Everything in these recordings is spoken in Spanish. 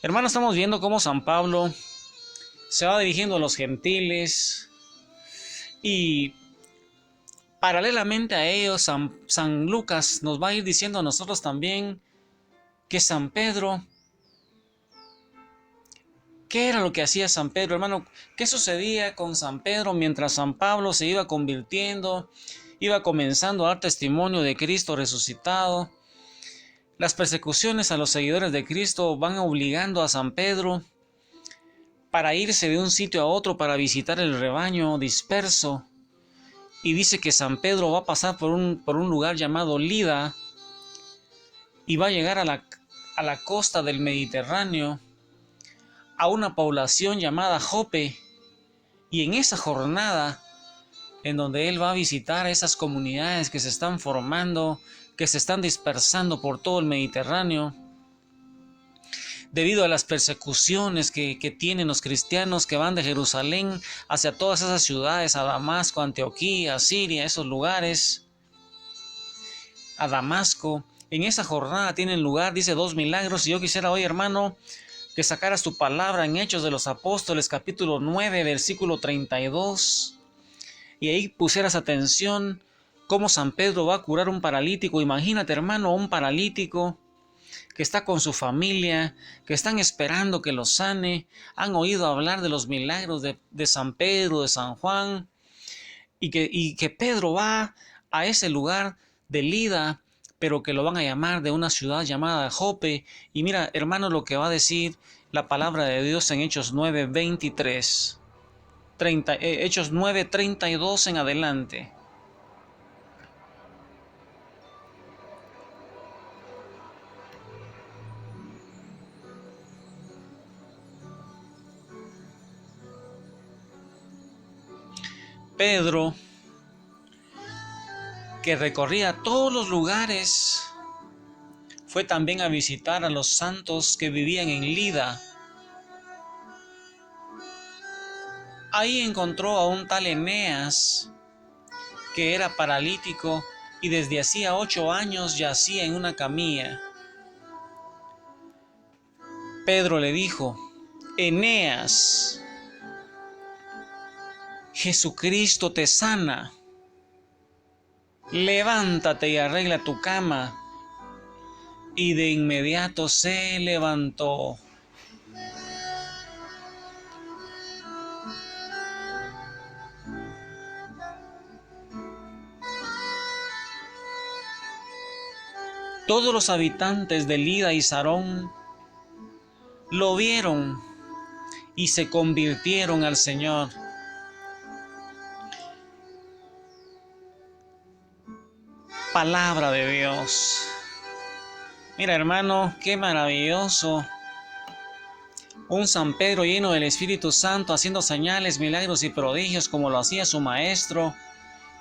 Hermanos, estamos viendo cómo San Pablo se va dirigiendo a los gentiles y paralelamente a ellos San Lucas nos va a ir diciendo a nosotros también que San Pedro, ¿qué era lo que hacía San Pedro, hermano? ¿Qué sucedía con San Pedro mientras San Pablo se iba convirtiendo, iba comenzando a dar testimonio de Cristo resucitado? Las persecuciones a los seguidores de Cristo van obligando a San Pedro para irse de un sitio a otro para visitar el rebaño disperso. Y dice que San Pedro va a pasar por un lugar llamado Lida y va a llegar a la costa del Mediterráneo, a una población llamada Jope. Y en esa jornada, en donde él va a visitar esas comunidades que se están formando, que se están dispersando por todo el Mediterráneo, debido a las persecuciones que tienen los cristianos que van de Jerusalén hacia todas esas ciudades, a Damasco, Antioquía, Siria, esos lugares, a Damasco. En esa jornada tienen lugar, dice, 2 milagros, y yo quisiera hoy, hermano, que sacaras tu palabra en Hechos de los Apóstoles, capítulo 9, versículo 32, y ahí pusieras atención cómo San Pedro va a curar un paralítico. Imagínate, hermano, un paralítico que está con su familia, que están esperando que lo sane, han oído hablar de los milagros de San Pedro, de San Juan, y que Pedro va a ese lugar de Lida, pero que lo van a llamar de una ciudad llamada Jope. Y mira, hermano, lo que va a decir la palabra de Dios en Hechos 9, 23, Hechos 9, 32 en adelante. Pedro, que recorría todos los lugares, fue también a visitar a los santos que vivían en Lida. Ahí encontró a un tal Eneas, que era paralítico y desde hacía 8 años yacía en una camilla. Pedro le dijo: Eneas, Jesucristo te sana. Levántate y arregla tu cama. Y de inmediato se levantó. Todos los habitantes de Lida y Sarón lo vieron y se convirtieron al Señor. Palabra de Dios. Mira, hermano, qué maravilloso. Un San Pedro lleno del Espíritu Santo, haciendo señales, milagros y prodigios como lo hacía su maestro.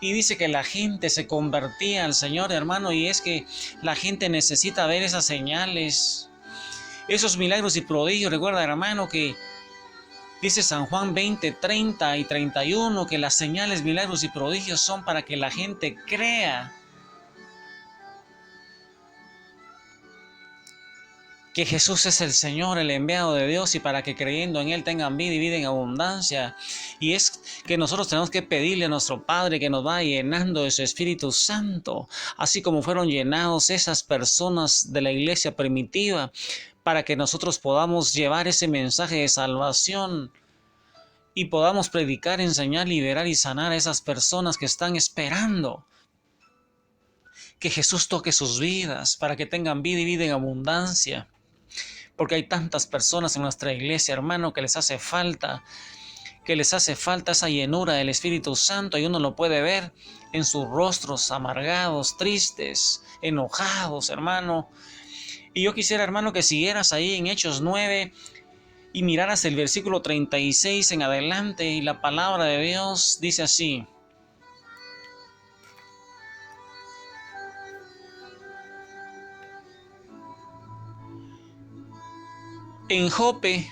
Y dice que la gente se convertía al Señor, hermano, y es que la gente necesita ver esas señales, esos milagros y prodigios. Recuerda, hermano, que dice San Juan 20, 30 y 31, que las señales, milagros y prodigios son para que la gente crea que Jesús es el Señor, el enviado de Dios, y para que creyendo en Él tengan vida y vida en abundancia. Y es que nosotros tenemos que pedirle a nuestro Padre que nos vaya llenando de su Espíritu Santo, así como fueron llenados esas personas de la iglesia primitiva, para que nosotros podamos llevar ese mensaje de salvación y podamos predicar, enseñar, liberar y sanar a esas personas que están esperando que Jesús toque sus vidas, para que tengan vida y vida en abundancia. Porque hay tantas personas en nuestra iglesia, hermano, que les hace falta esa llenura del Espíritu Santo, y uno lo puede ver en sus rostros amargados, tristes, enojados, hermano. Y yo quisiera, hermano, que siguieras ahí en Hechos 9 y miraras el versículo 36 en adelante, y la palabra de Dios dice así: en Jope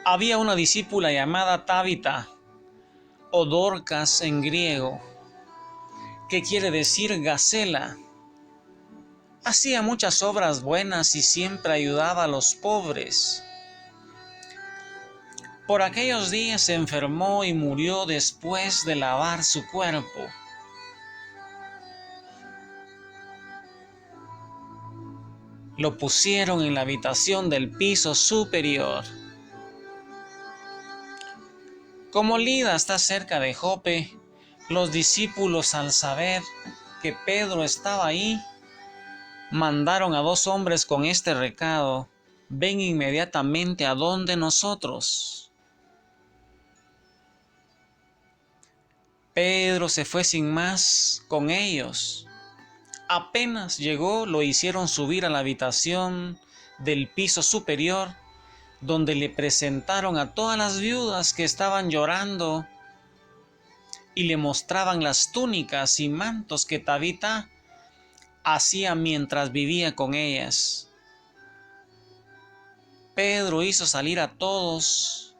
había una discípula llamada Tabita, o Dorcas en griego, que quiere decir Gacela. Hacía muchas obras buenas y siempre ayudaba a los pobres. Por aquellos días se enfermó y murió después de lavar su cuerpo. Lo pusieron en la habitación del piso superior. Como Lida está cerca de Jope, los discípulos, al saber que Pedro estaba ahí, mandaron a 2 hombres con este recado: ven inmediatamente a donde nosotros. Pedro se fue sin más con ellos. Apenas llegó, lo hicieron subir a la habitación del piso superior, donde le presentaron a todas las viudas que estaban llorando y le mostraban las túnicas y mantos que Tabita hacía mientras vivía con ellas. Pedro hizo salir a todos,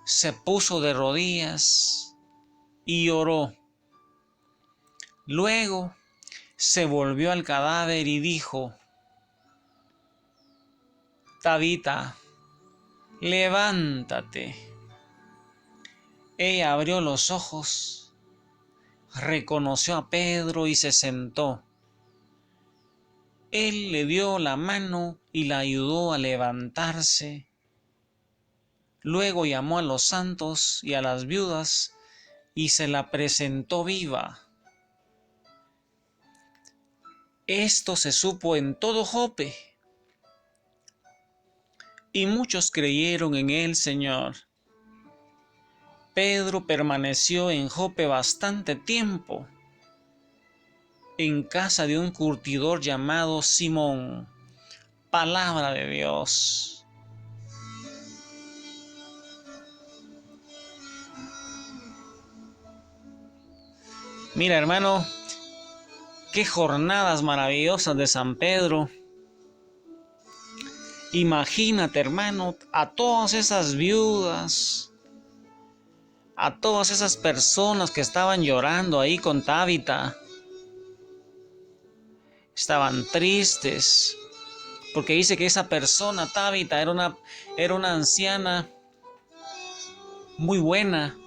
se puso de rodillas y oró. Luego se volvió al cadáver y dijo: Tabita, levántate. Ella abrió los ojos, reconoció a Pedro y se sentó. Él le dio la mano y la ayudó a levantarse. Luego llamó a los santos y a las viudas y se la presentó viva. Esto se supo en todo Jope, y muchos creyeron en el Señor. Pedro permaneció en Jope bastante tiempo, en casa de un curtidor llamado Simón. Palabra de Dios. Mira, hermano, qué jornadas maravillosas de San Pedro. Imagínate, hermano, a todas esas viudas, a todas esas personas que estaban llorando ahí con Tabita. Estaban tristes, porque dice que esa persona, Tabita, era una anciana muy buena,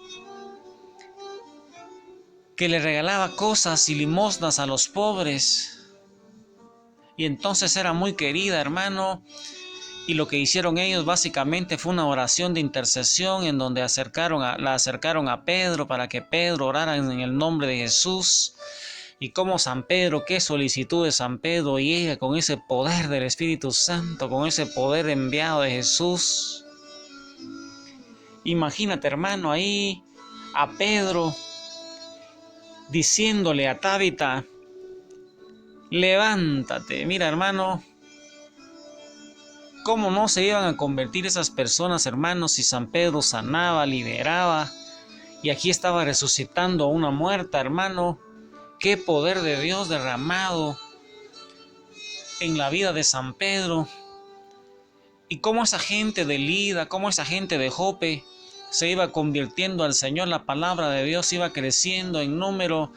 que le regalaba cosas y limosnas a los pobres. Y entonces era muy querida, hermano. Y lo que hicieron ellos básicamente fue una oración de intercesión en donde la acercaron a Pedro para que Pedro orara en el nombre de Jesús. Y como San Pedro, qué solicitud de San Pedro llega con ese poder del Espíritu Santo, con ese poder enviado de Jesús. Imagínate, hermano, ahí a Pedro diciéndole a Tabita: levántate. Mira, hermano, ¿cómo no se iban a convertir esas personas, hermanos, si San Pedro sanaba, liberaba? Y aquí estaba resucitando a una muerta, hermano. Qué poder de Dios derramado en la vida de San Pedro. Y cómo esa gente de Lida, cómo esa gente de Jope se iba convirtiendo al Señor. La palabra de Dios iba creciendo en número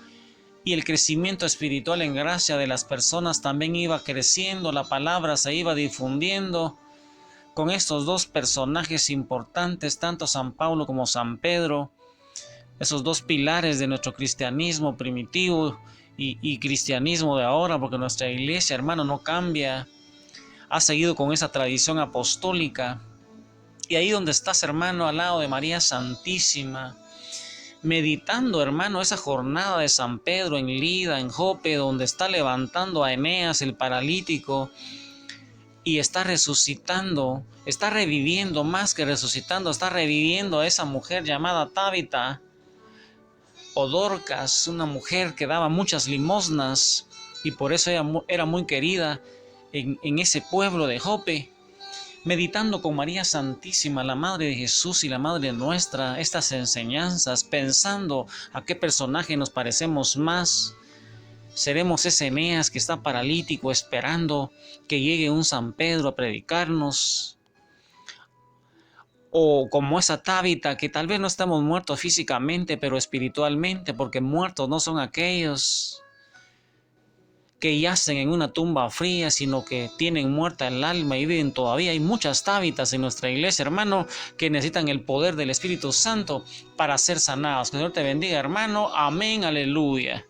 y el crecimiento espiritual en gracia de las personas también iba creciendo. La palabra se iba difundiendo con estos 2 personajes importantes, tanto San Pablo como San Pedro, esos 2 pilares de nuestro cristianismo primitivo y cristianismo de ahora, porque nuestra iglesia, hermano, no cambia, ha seguido con esa tradición apostólica. Y ahí donde estás, hermano, al lado de María Santísima, meditando, hermano, esa jornada de San Pedro en Lida, en Jope, donde está levantando a Eneas, el paralítico, y está resucitando, está reviviendo, más que resucitando, está reviviendo a esa mujer llamada Tabita o Dorcas, una mujer que daba muchas limosnas y por eso era muy querida en ese pueblo de Jope. Meditando con María Santísima, la Madre de Jesús y la Madre nuestra, estas enseñanzas, pensando a qué personaje nos parecemos más. ¿Seremos ese Eneas que está paralítico esperando que llegue un San Pedro a predicarnos? O como esa Tabita, que tal vez no estamos muertos físicamente, pero espiritualmente, porque muertos no son aquellos que yacen en una tumba fría, sino que tienen muerta el alma y viven todavía. Hay muchas tábitas en nuestra iglesia, hermano, que necesitan el poder del Espíritu Santo para ser sanados. Que el Señor te bendiga, hermano. Amén, aleluya.